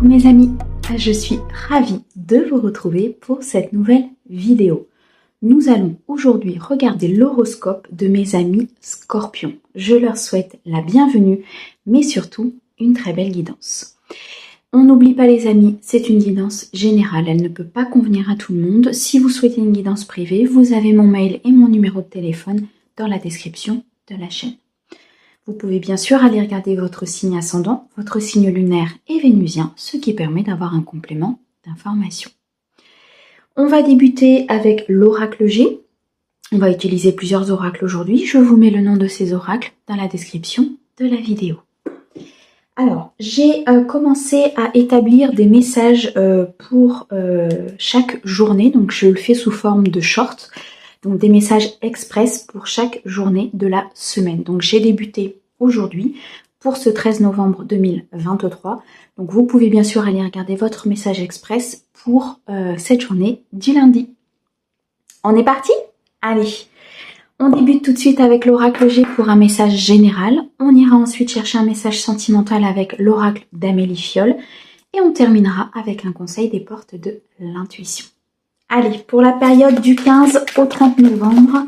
Coucou mes amis, je suis ravie de vous retrouver pour cette nouvelle vidéo. Nous allons aujourd'hui regarder l'horoscope de mes amis Scorpions. Je leur souhaite la bienvenue, mais surtout une très belle guidance. On n'oublie pas les amis, c'est une guidance générale, elle ne peut pas convenir à tout le monde. Si vous souhaitez une guidance privée, vous avez mon mail et mon numéro de téléphone dans la description de la chaîne. Vous pouvez bien sûr aller regarder votre signe ascendant, votre signe lunaire et vénusien, ce qui permet d'avoir un complément d'information. On va débuter avec l'oracle G. On va utiliser plusieurs oracles aujourd'hui. Je vous mets le nom de ces oracles dans la description de la vidéo. Alors, j'ai commencé à établir des messages pour chaque journée. Donc, je le fais sous forme de short. Donc, des messages express pour chaque journée de la semaine. Donc, j'ai débuté aujourd'hui pour ce 13 novembre 2023. Donc, vous pouvez bien sûr aller regarder votre message express pour cette journée du lundi. On est parti? Allez, on débute tout de suite avec l'oracle G pour un message général. On ira ensuite chercher un message sentimental avec l'oracle d'Amélie Fiol. Et on terminera avec un conseil des portes de l'intuition. Allez, pour la période du 15 au 30 novembre,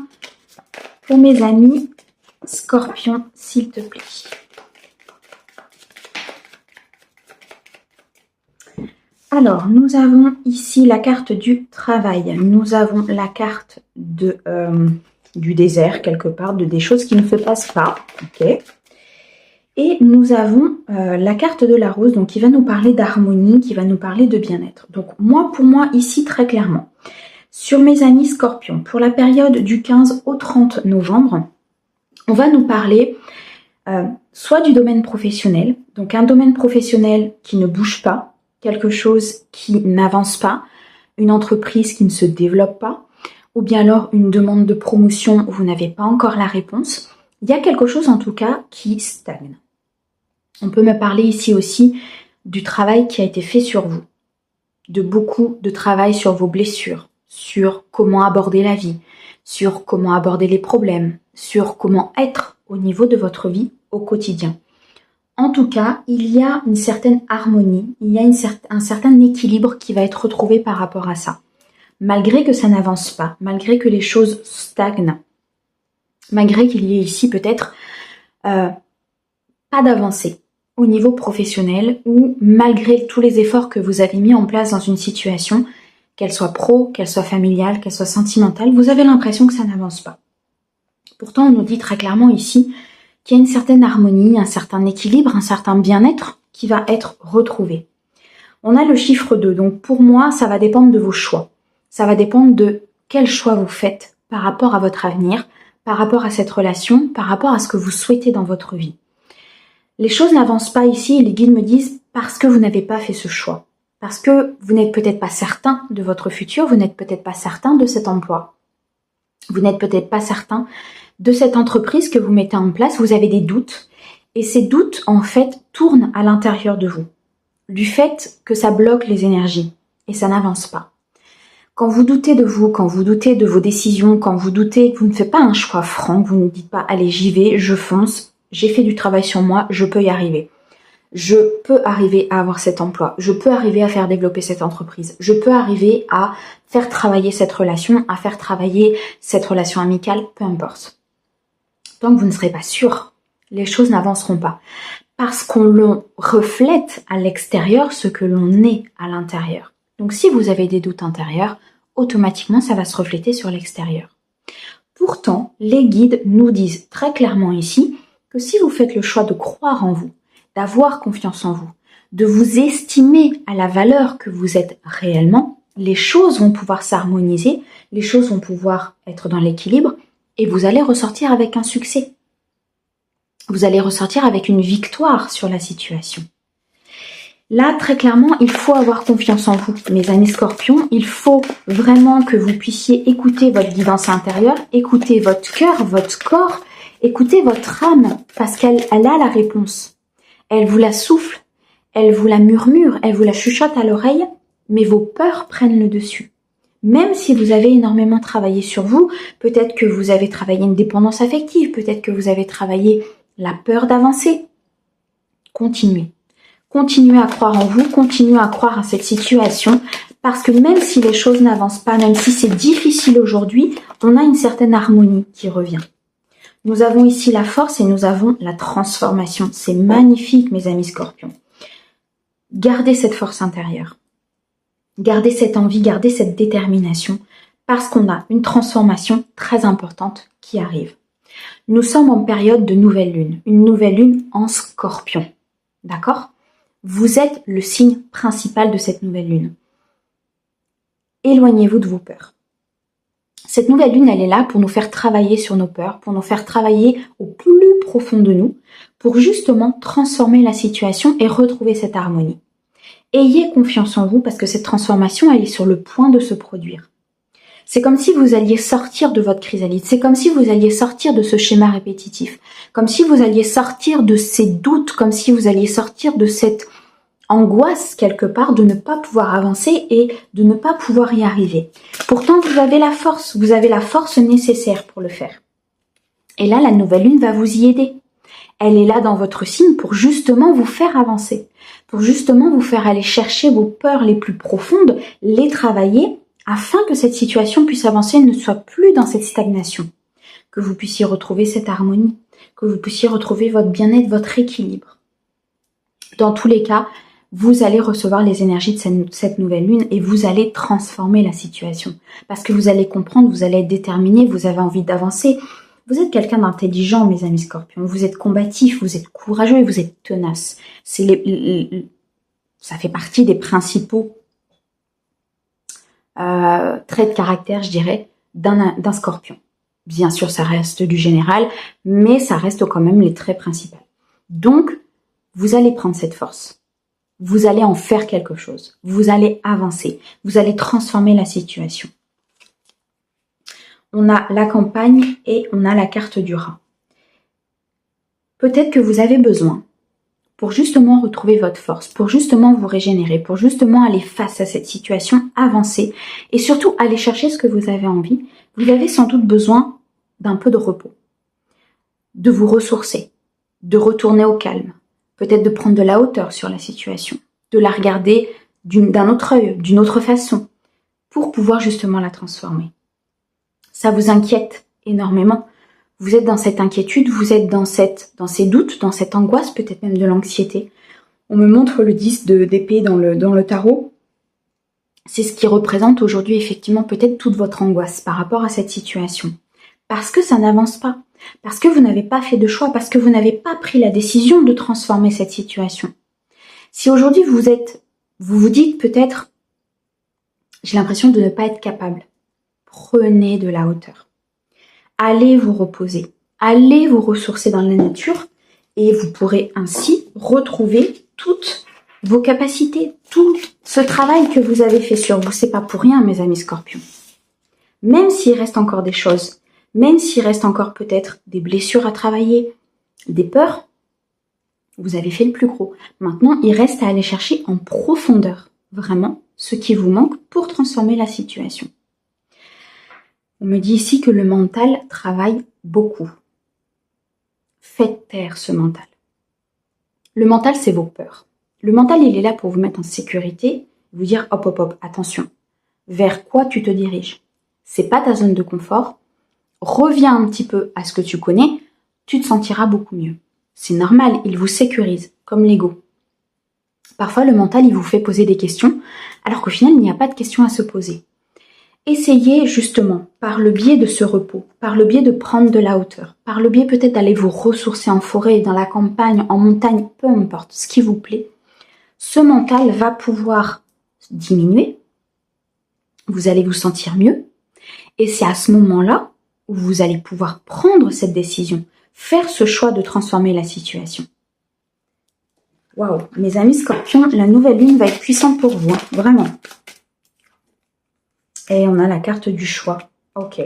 pour mes amis Scorpions, s'il te plaît. Alors, nous avons ici la carte du travail. Nous avons la carte du désert, quelque part, des choses qui ne se passent pas. Okay. Et nous avons la carte de la rose, donc qui va nous parler d'harmonie, qui va nous parler de bien-être. Donc pour moi, ici, très clairement, sur mes amis Scorpions, pour la période du 15 au 30 novembre, on va nous parler soit du domaine professionnel, donc un domaine professionnel qui ne bouge pas, quelque chose qui n'avance pas, une entreprise qui ne se développe pas, ou bien alors une demande de promotion où vous n'avez pas encore la réponse. Il y a quelque chose en tout cas qui stagne. On peut me parler ici aussi du travail qui a été fait sur vous, de beaucoup de travail sur vos blessures, sur comment aborder la vie, sur comment aborder les problèmes, sur comment être au niveau de votre vie au quotidien. En tout cas, il y a une certaine harmonie, il y a un certain équilibre qui va être retrouvé par rapport à ça. Malgré que ça n'avance pas, malgré que les choses stagnent, malgré qu'il y ait ici peut-être pas d'avancée au niveau professionnel ou malgré tous les efforts que vous avez mis en place dans une situation, qu'elle soit pro, qu'elle soit familiale, qu'elle soit sentimentale, vous avez l'impression que ça n'avance pas. Pourtant, on nous dit très clairement ici qu'il y a une certaine harmonie, un certain équilibre, un certain bien-être qui va être retrouvé. On a le chiffre 2, donc pour moi, ça va dépendre de vos choix. Ça va dépendre de quel choix vous faites par rapport à votre avenir, par rapport à cette relation, par rapport à ce que vous souhaitez dans votre vie. Les choses n'avancent pas ici et les guides me disent parce que vous n'avez pas fait ce choix. Parce que vous n'êtes peut-être pas certain de votre futur, vous n'êtes peut-être pas certain de cet emploi. Vous n'êtes peut-être pas certain de cette entreprise que vous mettez en place, vous avez des doutes. Et ces doutes, en fait, tournent à l'intérieur de vous. Du fait que ça bloque les énergies et ça n'avance pas. Quand vous doutez de vous, quand vous doutez de vos décisions, quand vous doutez que vous ne faites pas un choix franc, vous ne dites pas « allez, j'y vais, je fonce », j'ai fait du travail sur moi, je peux y arriver. Je peux arriver à avoir cet emploi, je peux arriver à faire développer cette entreprise, je peux arriver à faire travailler cette relation, à faire travailler cette relation amicale, peu importe. Tant que vous ne serez pas sûr, les choses n'avanceront pas. Parce qu'on reflète à l'extérieur ce que l'on est à l'intérieur. Donc si vous avez des doutes intérieurs, automatiquement ça va se refléter sur l'extérieur. Pourtant, les guides nous disent très clairement ici que si vous faites le choix de croire en vous, d'avoir confiance en vous, de vous estimer à la valeur que vous êtes réellement, les choses vont pouvoir s'harmoniser, les choses vont pouvoir être dans l'équilibre et vous allez ressortir avec un succès. Vous allez ressortir avec une victoire sur la situation. Là, très clairement, il faut avoir confiance en vous, mes amis Scorpions. Il faut vraiment que vous puissiez écouter votre guidance intérieure, écouter votre cœur, votre corps, écouter votre âme, parce qu'elle a la réponse. Elle vous la souffle, elle vous la murmure, elle vous la chuchote à l'oreille, mais vos peurs prennent le dessus. Même si vous avez énormément travaillé sur vous, peut-être que vous avez travaillé une dépendance affective, peut-être que vous avez travaillé la peur d'avancer. Continuez. Continuez à croire en vous, continuez à croire à cette situation, parce que même si les choses n'avancent pas, même si c'est difficile aujourd'hui, on a une certaine harmonie qui revient. Nous avons ici la force et nous avons la transformation. C'est magnifique, mes amis scorpions. Gardez cette force intérieure. Gardez cette envie, gardez cette détermination, parce qu'on a une transformation très importante qui arrive. Nous sommes en période de nouvelle lune, une nouvelle lune en scorpion. D'accord ? Vous êtes le signe principal de cette nouvelle lune. Éloignez-vous de vos peurs. Cette nouvelle lune, elle est là pour nous faire travailler sur nos peurs, pour nous faire travailler au plus profond de nous, pour justement transformer la situation et retrouver cette harmonie. Ayez confiance en vous parce que cette transformation, elle est sur le point de se produire. C'est comme si vous alliez sortir de votre chrysalide, c'est comme si vous alliez sortir de ce schéma répétitif, comme si vous alliez sortir de ces doutes, comme si vous alliez sortir de cette angoisse quelque part de ne pas pouvoir avancer et de ne pas pouvoir y arriver. Pourtant, vous avez la force nécessaire pour le faire. Et là, la nouvelle lune va vous y aider. Elle est là dans votre signe pour justement vous faire avancer, pour justement vous faire aller chercher vos peurs les plus profondes, les travailler, afin que cette situation puisse avancer et ne soit plus dans cette stagnation, que vous puissiez retrouver cette harmonie, que vous puissiez retrouver votre bien-être, votre équilibre. Dans tous les cas, vous allez recevoir les énergies de cette nouvelle lune et vous allez transformer la situation. Parce que vous allez comprendre, vous allez être déterminé, vous avez envie d'avancer. Vous êtes quelqu'un d'intelligent, mes amis scorpions. Vous êtes combatif, vous êtes courageux et vous êtes tenace. Ça fait partie des principaux traits de caractère, je dirais, d'un scorpion. Bien sûr, ça reste du général, mais ça reste quand même les traits principaux. Donc, vous allez prendre cette force. Vous allez en faire quelque chose. Vous allez avancer. Vous allez transformer la situation. On a la campagne et on a la carte du rat. Peut-être que vous avez besoin, pour justement retrouver votre force, pour justement vous régénérer, pour justement aller face à cette situation, avancer et surtout aller chercher ce que vous avez envie, vous avez sans doute besoin d'un peu de repos, de vous ressourcer, de retourner au calme, peut-être de prendre de la hauteur sur la situation, de la regarder d'un autre œil, d'une autre façon, pour pouvoir justement la transformer. Ça vous inquiète énormément. Vous êtes dans cette inquiétude, vous êtes dans ces doutes, dans cette angoisse, peut-être même de l'anxiété. On me montre le 10 d'épée dans le tarot. C'est ce qui représente aujourd'hui effectivement peut-être toute votre angoisse par rapport à cette situation. Parce que ça n'avance pas. Parce que vous n'avez pas fait de choix, parce que vous n'avez pas pris la décision de transformer cette situation. Si aujourd'hui vous vous dites peut-être, j'ai l'impression de ne pas être capable, prenez de la hauteur. Allez vous reposer, allez vous ressourcer dans la nature et vous pourrez ainsi retrouver toutes vos capacités, tout ce travail que vous avez fait sur vous. C'est pas pour rien, mes amis scorpions. Même s'il reste encore des choses, même s'il reste encore peut-être des blessures à travailler, des peurs, vous avez fait le plus gros. Maintenant, il reste à aller chercher en profondeur, vraiment, ce qui vous manque pour transformer la situation. On me dit ici que le mental travaille beaucoup. Faites taire ce mental. Le mental, c'est vos peurs. Le mental, il est là pour vous mettre en sécurité, vous dire hop, hop, hop, attention. Vers quoi tu te diriges? C'est pas ta zone de confort. Reviens un petit peu à ce que tu connais, tu te sentiras beaucoup mieux. C'est normal, il vous sécurise, comme l'ego. Parfois, le mental, il vous fait poser des questions, alors qu'au final, il n'y a pas de questions à se poser. Essayez justement, par le biais de ce repos, par le biais de prendre de la hauteur, par le biais peut-être d'aller vous ressourcer en forêt, dans la campagne, en montagne, peu importe, ce qui vous plaît, ce mental va pouvoir diminuer, vous allez vous sentir mieux, et c'est à ce moment-là où vous allez pouvoir prendre cette décision, faire ce choix de transformer la situation. Waouh, mes amis scorpions, la nouvelle lune va être puissante pour vous, hein, vraiment. Et on a la carte du choix. Ok.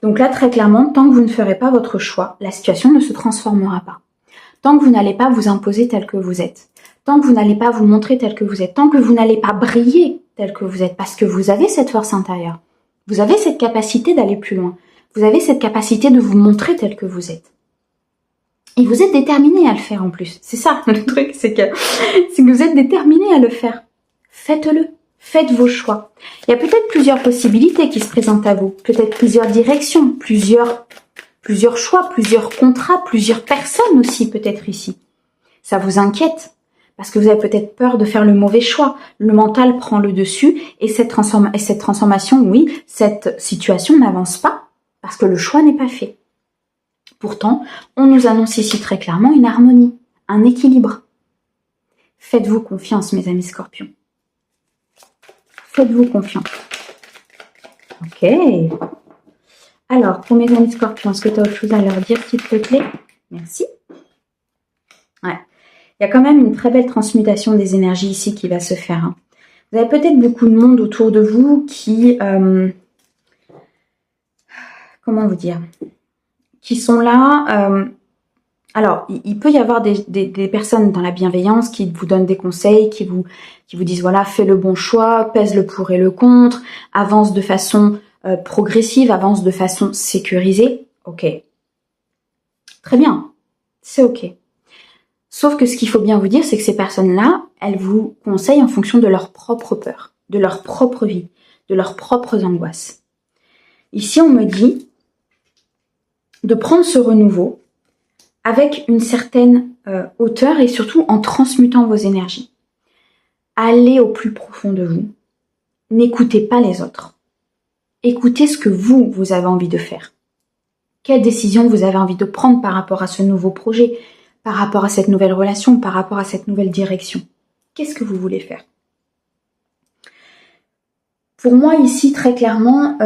Donc là, très clairement, tant que vous ne ferez pas votre choix, la situation ne se transformera pas. Tant que vous n'allez pas vous imposer tel que vous êtes, tant que vous n'allez pas vous montrer tel que vous êtes, tant que vous n'allez pas briller tel que vous êtes, parce que vous avez cette force intérieure, vous avez cette capacité d'aller plus loin, vous avez cette capacité de vous montrer tel que vous êtes. Et vous êtes déterminé à le faire en plus. C'est ça le truc, c'est que vous êtes déterminé à le faire. Faites-le. Faites vos choix. Il y a peut-être plusieurs possibilités qui se présentent à vous. Peut-être plusieurs directions, plusieurs choix, plusieurs contrats, plusieurs personnes aussi peut-être ici. Ça vous inquiète parce que vous avez peut-être peur de faire le mauvais choix. Le mental prend le dessus et cette transformation, oui, cette situation n'avance pas parce que le choix n'est pas fait. Pourtant, on nous annonce ici très clairement une harmonie, un équilibre. Faites-vous confiance, mes amis scorpions. Faites-vous confiance. Ok. Alors, pour mes amis scorpions, est-ce que tu as autre chose à leur dire, s'il te plaît? Merci. Ouais. Il y a quand même une très belle transmutation des énergies ici qui va se faire. Hein. Vous avez peut-être beaucoup de monde autour de vous qui... comment vous dire? Qui sont là... alors, il peut y avoir des personnes dans la bienveillance qui vous donnent des conseils, qui vous disent, voilà, fais le bon choix, pèse le pour et le contre, avance de façon progressive, avance de façon sécurisée. Ok. Très bien. C'est ok. Sauf que ce qu'il faut bien vous dire, c'est que ces personnes-là, elles vous conseillent en fonction de leur propre peur, de leur propre vie, de leurs propres angoisses. Ici, on me dit de prendre ce renouveau avec une certaine hauteur et surtout en transmutant vos énergies. Allez au plus profond de vous. N'écoutez pas les autres. Écoutez ce que vous avez envie de faire. Quelle décision vous avez envie de prendre par rapport à ce nouveau projet, par rapport à cette nouvelle relation, par rapport à cette nouvelle direction. Qu'est-ce que vous voulez faire? Pour moi, ici, très clairement,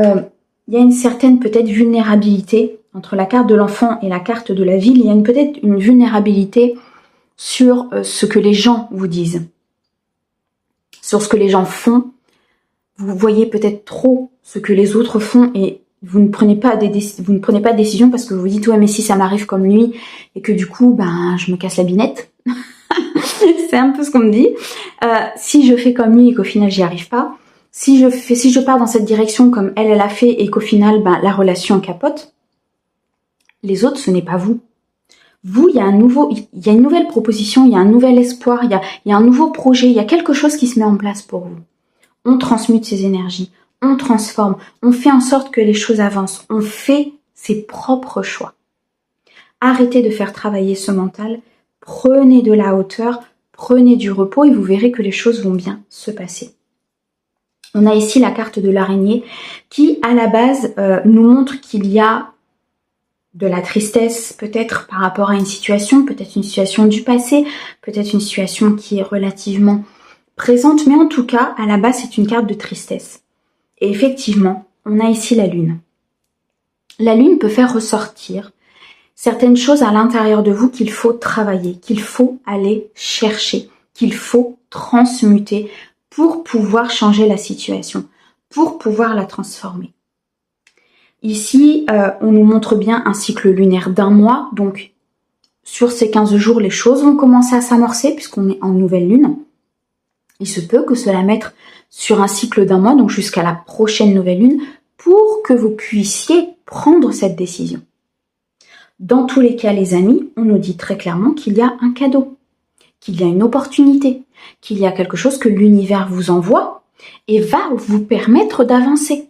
il y a une certaine peut-être vulnérabilité entre la carte de l'enfant et la carte de la ville. Il y a peut-être une vulnérabilité sur ce que les gens vous disent, sur ce que les gens font. Vous voyez peut-être trop ce que les autres font et vous ne prenez pas de décision parce que vous vous dites ouais mais si ça m'arrive comme lui et que du coup ben je me casse la binette. C'est un peu ce qu'on me dit. Si je fais comme lui et qu'au final j'y arrive pas, si je pars dans cette direction comme elle a fait et qu'au final ben la relation capote, les autres ce n'est pas vous. Vous, il y a une nouvelle proposition, il y a un nouvel espoir, il y a un nouveau projet, il y a quelque chose qui se met en place pour vous. On transmute ces énergies, on transforme, on fait en sorte que les choses avancent, on fait ses propres choix. Arrêtez de faire travailler ce mental, prenez de la hauteur, prenez du repos et vous verrez que les choses vont bien se passer. On a ici la carte de l'araignée qui, à la base, nous montre qu'il y a de la tristesse peut-être par rapport à une situation, peut-être une situation du passé, peut-être une situation qui est relativement présente, mais en tout cas, à la base, c'est une carte de tristesse. Et effectivement, on a ici la lune. La lune peut faire ressortir certaines choses à l'intérieur de vous qu'il faut travailler, qu'il faut aller chercher, qu'il faut transmuter pour pouvoir changer la situation, pour pouvoir la transformer. Ici, on nous montre bien un cycle lunaire d'1 mois, donc sur ces 15 jours, les choses vont commencer à s'amorcer puisqu'on est en nouvelle lune. Il se peut que cela mette sur un cycle d'1 mois, donc jusqu'à la prochaine nouvelle lune, pour que vous puissiez prendre cette décision. Dans tous les cas, les amis, on nous dit très clairement qu'il y a un cadeau, qu'il y a une opportunité, qu'il y a quelque chose que l'univers vous envoie et va vous permettre d'avancer.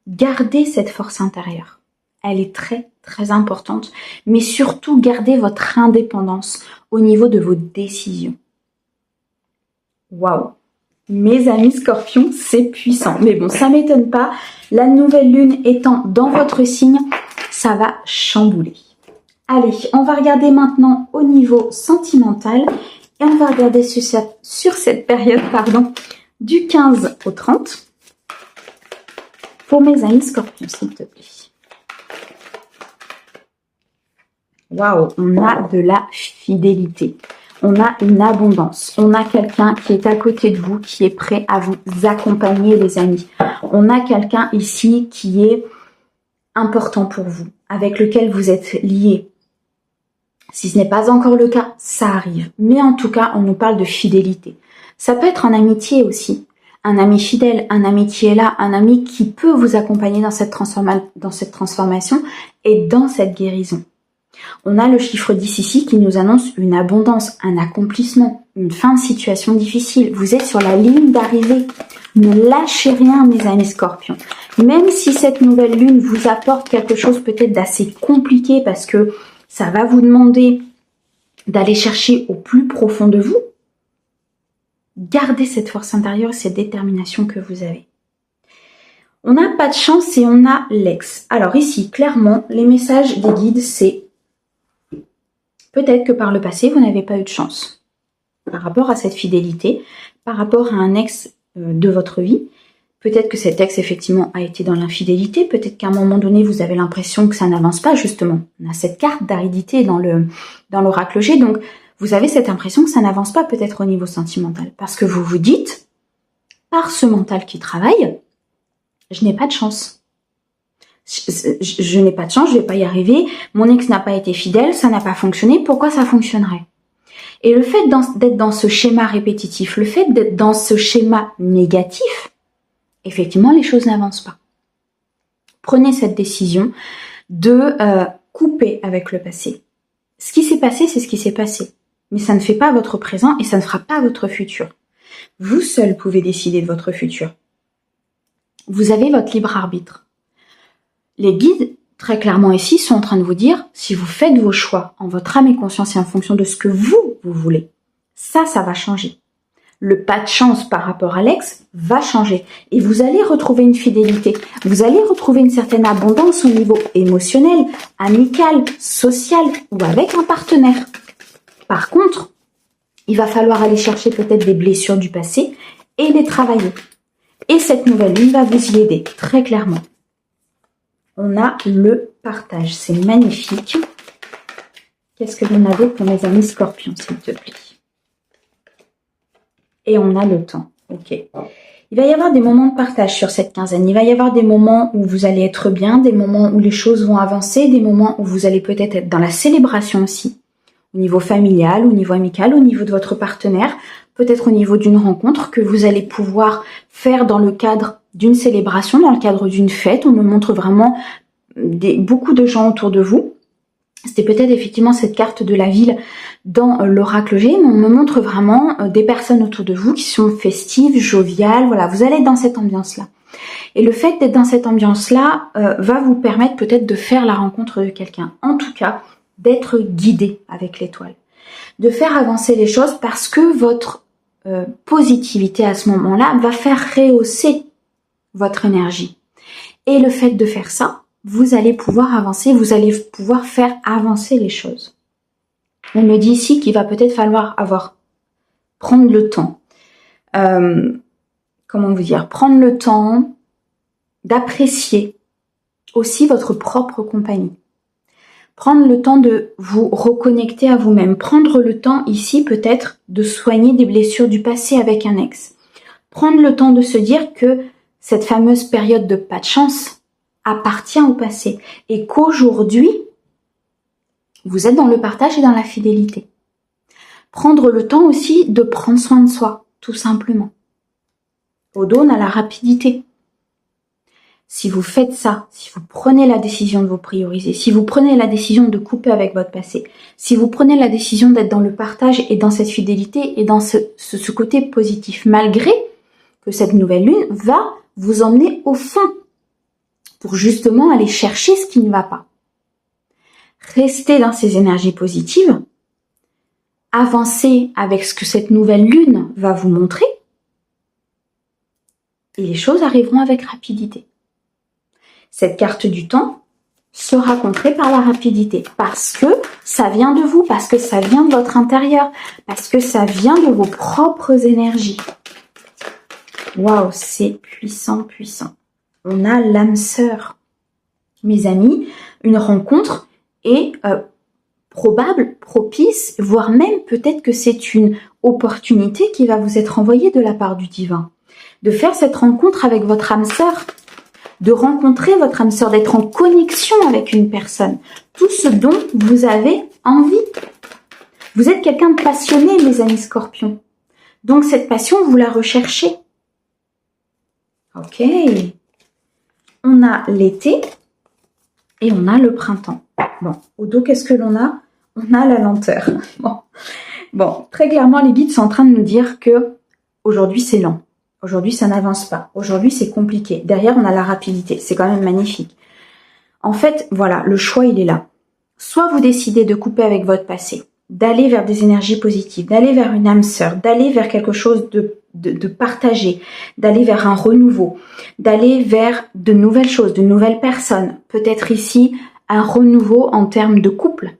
Gardez cette force intérieure. Elle est très, très importante, mais surtout gardez votre indépendance au niveau de vos décisions. Waouh! Mes amis scorpions, c'est puissant. Mais bon, ça m'étonne pas. La nouvelle lune étant dans votre signe, ça va chambouler. Allez, on va regarder maintenant au niveau sentimental et on va regarder sur cette période du 15 au 30 pour mes amis scorpions, s'il te plaît. Waouh, on a de la fidélité. On a une abondance. On a quelqu'un qui est à côté de vous, qui est prêt à vous accompagner, les amis. On a quelqu'un ici qui est important pour vous, avec lequel vous êtes liés. Si ce n'est pas encore le cas, ça arrive. Mais en tout cas, on nous parle de fidélité. Ça peut être en amitié aussi. Un ami fidèle, un ami qui est là, un ami qui peut vous accompagner dans cette transformation et dans cette guérison. On a le chiffre 10 ici qui nous annonce une abondance, un accomplissement, une fin de situation difficile. Vous êtes sur la ligne d'arrivée. Ne lâchez rien, mes amis scorpions. Même si cette nouvelle lune vous apporte quelque chose peut-être d'assez compliqué parce que ça va vous demander d'aller chercher au plus profond de vous, gardez cette force intérieure et cette détermination que vous avez. On n'a pas de chance et on a l'ex. Alors ici, clairement, les messages des guides, c'est peut-être que par le passé, vous n'avez pas eu de chance par rapport à cette fidélité, par rapport à un ex de votre vie. Peut-être que cet ex, effectivement, a été dans l'infidélité. Peut-être qu'à un moment donné, vous avez l'impression que ça n'avance pas, justement. On a cette carte d'aridité dans l'oracle G. Donc, vous avez cette impression que ça n'avance pas peut-être au niveau sentimental. Parce que vous vous dites, par ce mental qui travaille, je n'ai pas de chance. Je n'ai pas de chance, je vais pas y arriver. Mon ex n'a pas été fidèle, ça n'a pas fonctionné. Pourquoi ça fonctionnerait? Et le fait d'être dans ce schéma répétitif, le fait d'être dans ce schéma négatif, effectivement, les choses n'avancent pas. Prenez cette décision de couper avec le passé. Ce qui s'est passé, c'est ce qui s'est passé. Mais ça ne fait pas votre présent et ça ne fera pas votre futur. Vous seul pouvez décider de votre futur. Vous avez votre libre arbitre. Les guides, très clairement ici, sont en train de vous dire, si vous faites vos choix en votre âme et conscience et en fonction de ce que vous voulez, ça va changer. Le pas de chance par rapport à l'ex va changer. Et vous allez retrouver une fidélité. Vous allez retrouver une certaine abondance au niveau émotionnel, amical, social ou avec un partenaire. Par contre, il va falloir aller chercher peut-être des blessures du passé et les travailler. Et cette nouvelle lune va vous y aider, très clairement. On a le partage, c'est magnifique. Qu'est-ce que vous en avez pour mes amis scorpions, s'il te plaît? Et on a le temps, ok. Il va y avoir des moments de partage sur cette quinzaine. Il va y avoir des moments où vous allez être bien, des moments où les choses vont avancer, des moments où vous allez peut-être être dans la célébration aussi. Au niveau familial, au niveau amical, au niveau de votre partenaire, peut-être au niveau d'une rencontre que vous allez pouvoir faire dans le cadre d'une célébration, dans le cadre d'une fête. On me montre vraiment beaucoup de gens autour de vous. C'était peut-être effectivement cette carte de la ville dans l'oracle G, mais on me montre vraiment des personnes autour de vous qui sont festives, joviales. Voilà, vous allez être dans cette ambiance-là. Et le fait d'être dans cette ambiance-là va vous permettre peut-être de faire la rencontre de quelqu'un. En tout cas, d'être guidé avec l'étoile. De faire avancer les choses parce que votre positivité à ce moment-là va faire rehausser votre énergie. Et le fait de faire ça, vous allez pouvoir avancer, vous allez pouvoir faire avancer les choses. On me dit ici qu'il va peut-être falloir prendre le temps. Comment vous dire? Prendre le temps d'apprécier aussi votre propre compagnie. Prendre le temps de vous reconnecter à vous-même. Prendre le temps ici peut-être de soigner des blessures du passé avec un ex. Prendre le temps de se dire que cette fameuse période de pas de chance appartient au passé et qu'aujourd'hui, vous êtes dans le partage et dans la fidélité. Prendre le temps aussi de prendre soin de soi, tout simplement. Au dos, on a la rapidité. Si vous faites ça, si vous prenez la décision de vous prioriser, si vous prenez la décision de couper avec votre passé, si vous prenez la décision d'être dans le partage et dans cette fidélité et dans ce côté positif, malgré que cette nouvelle lune va vous emmener au fond pour justement aller chercher ce qui ne va pas. Restez dans ces énergies positives, avancez avec ce que cette nouvelle lune va vous montrer et les choses arriveront avec rapidité. Cette carte du temps sera contrée par la rapidité parce que ça vient de vous, parce que ça vient de votre intérieur, parce que ça vient de vos propres énergies. Waouh, c'est puissant, puissant. On a l'âme sœur. Mes amis, une rencontre est probable, propice, voire même peut-être que c'est une opportunité qui va vous être envoyée de la part du divin. De faire cette rencontre avec votre âme sœur, de rencontrer votre âme sœur, d'être en connexion avec une personne. Tout ce dont vous avez envie. Vous êtes quelqu'un de passionné, mes amis scorpions. Donc cette passion, vous la recherchez. Ok. On a l'été. Et on a le printemps. Bon, au dos, qu'est-ce que l'on a? On a la lenteur. Bon, très clairement, les guides sont en train de nous dire que aujourd'hui c'est lent. Aujourd'hui, ça n'avance pas. Aujourd'hui, c'est compliqué. Derrière, on a la rapidité. C'est quand même magnifique. En fait, voilà, le choix, il est là. Soit vous décidez de couper avec votre passé, d'aller vers des énergies positives, d'aller vers une âme sœur, d'aller vers quelque chose de partagé, d'aller vers un renouveau, d'aller vers de nouvelles choses, de nouvelles personnes. Peut-être ici, un renouveau en termes de couple.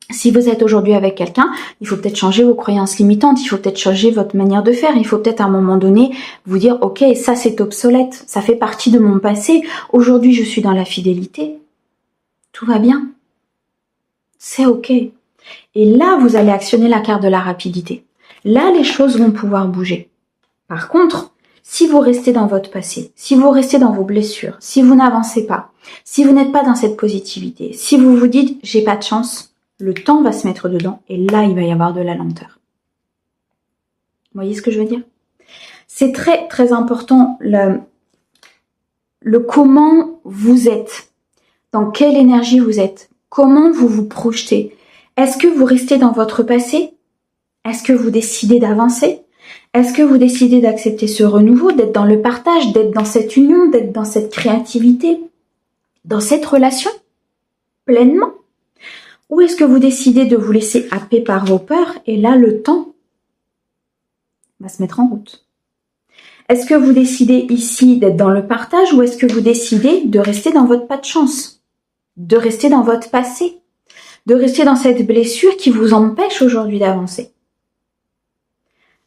Si vous êtes aujourd'hui avec quelqu'un, il faut peut-être changer vos croyances limitantes, il faut peut-être changer votre manière de faire, il faut peut-être à un moment donné vous dire « Ok, ça c'est obsolète, ça fait partie de mon passé, aujourd'hui je suis dans la fidélité, tout va bien, c'est ok ». Et là, vous allez actionner la carte de la rapidité. Là, les choses vont pouvoir bouger. Par contre, si vous restez dans votre passé, si vous restez dans vos blessures, si vous n'avancez pas, si vous n'êtes pas dans cette positivité, si vous vous dites « J'ai pas de chance », le temps va se mettre dedans et là, il va y avoir de la lenteur. Vous voyez ce que je veux dire? C'est très, très important le comment vous êtes, dans quelle énergie vous êtes, comment vous vous projetez. Est-ce que vous restez dans votre passé? Est-ce que vous décidez d'avancer? Est-ce que vous décidez d'accepter ce renouveau, d'être dans le partage, d'être dans cette union, d'être dans cette créativité, dans cette relation, pleinement? Ou est-ce que vous décidez de vous laisser happer par vos peurs et là, le temps va se mettre en route? Est-ce que vous décidez ici d'être dans le partage ou est-ce que vous décidez de rester dans votre pas de chance? De rester dans votre passé? De rester dans cette blessure qui vous empêche aujourd'hui d'avancer?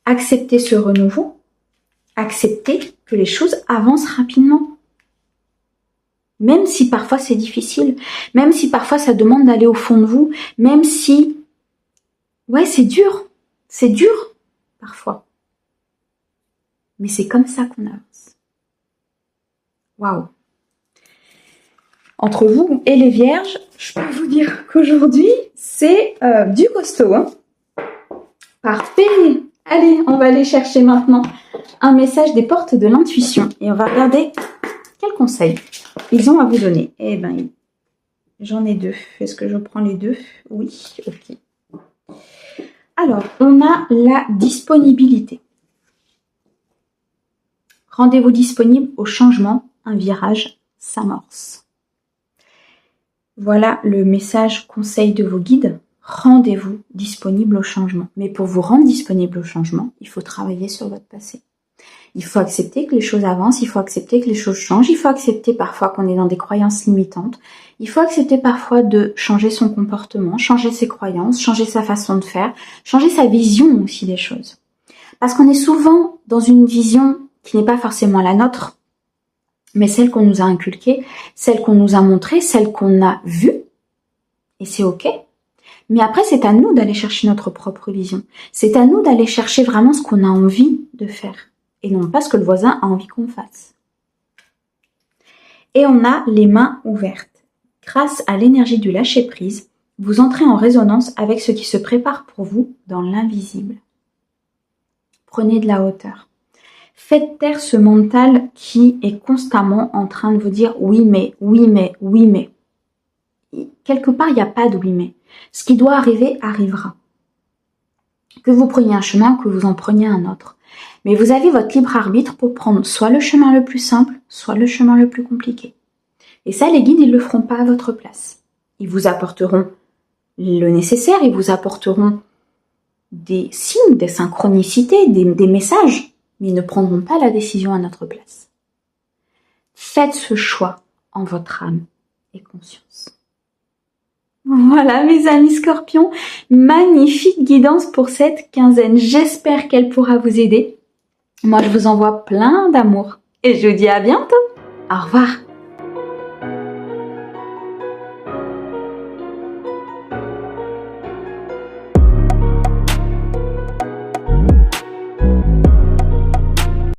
Acceptez ce renouveau. Acceptez que les choses avancent rapidement. Même si parfois c'est difficile, même si parfois ça demande d'aller au fond de vous, même si, ouais, c'est dur parfois. Mais c'est comme ça qu'on avance. Waouh! Entre vous et les vierges, je peux vous dire qu'aujourd'hui, c'est du costaud. Hein. Parfait! Allez, on va aller chercher maintenant un message des portes de l'intuition et on va regarder quels conseils ils ont à vous donner. Eh ben, j'en ai deux. Est-ce que je prends les deux? Oui, ok. Alors, on a la disponibilité. Rendez-vous disponible au changement, un virage s'amorce. Voilà le message conseil de vos guides. Rendez-vous disponible au changement. Mais pour vous rendre disponible au changement, il faut travailler sur votre passé. Il faut accepter que les choses avancent, il faut accepter que les choses changent, il faut accepter parfois qu'on est dans des croyances limitantes, il faut accepter parfois de changer son comportement, changer ses croyances, changer sa façon de faire, changer sa vision aussi des choses. Parce qu'on est souvent dans une vision qui n'est pas forcément la nôtre, mais celle qu'on nous a inculquée, celle qu'on nous a montrée, celle qu'on a vue, et c'est ok. Mais après, c'est à nous d'aller chercher notre propre vision. C'est à nous d'aller chercher vraiment ce qu'on a envie de faire. Et non pas ce que le voisin a envie qu'on fasse. Et on a les mains ouvertes. Grâce à l'énergie du lâcher-prise, vous entrez en résonance avec ce qui se prépare pour vous dans l'invisible. Prenez de la hauteur. Faites taire ce mental qui est constamment en train de vous dire « oui mais, oui mais, oui mais ». Quelque part, il n'y a pas de « oui mais ». Ce qui doit arriver, arrivera. Que vous preniez un chemin, que vous en preniez un autre. Mais vous avez votre libre arbitre pour prendre soit le chemin le plus simple, soit le chemin le plus compliqué. Et ça, les guides, ils ne le feront pas à votre place. Ils vous apporteront le nécessaire, ils vous apporteront des signes, des synchronicités, des messages, mais ils ne prendront pas la décision à notre place. Faites ce choix en votre âme et conscience. Voilà mes amis scorpions, magnifique guidance pour cette quinzaine. J'espère qu'elle pourra vous aider. Moi, je vous envoie plein d'amour et je vous dis à bientôt. Au revoir.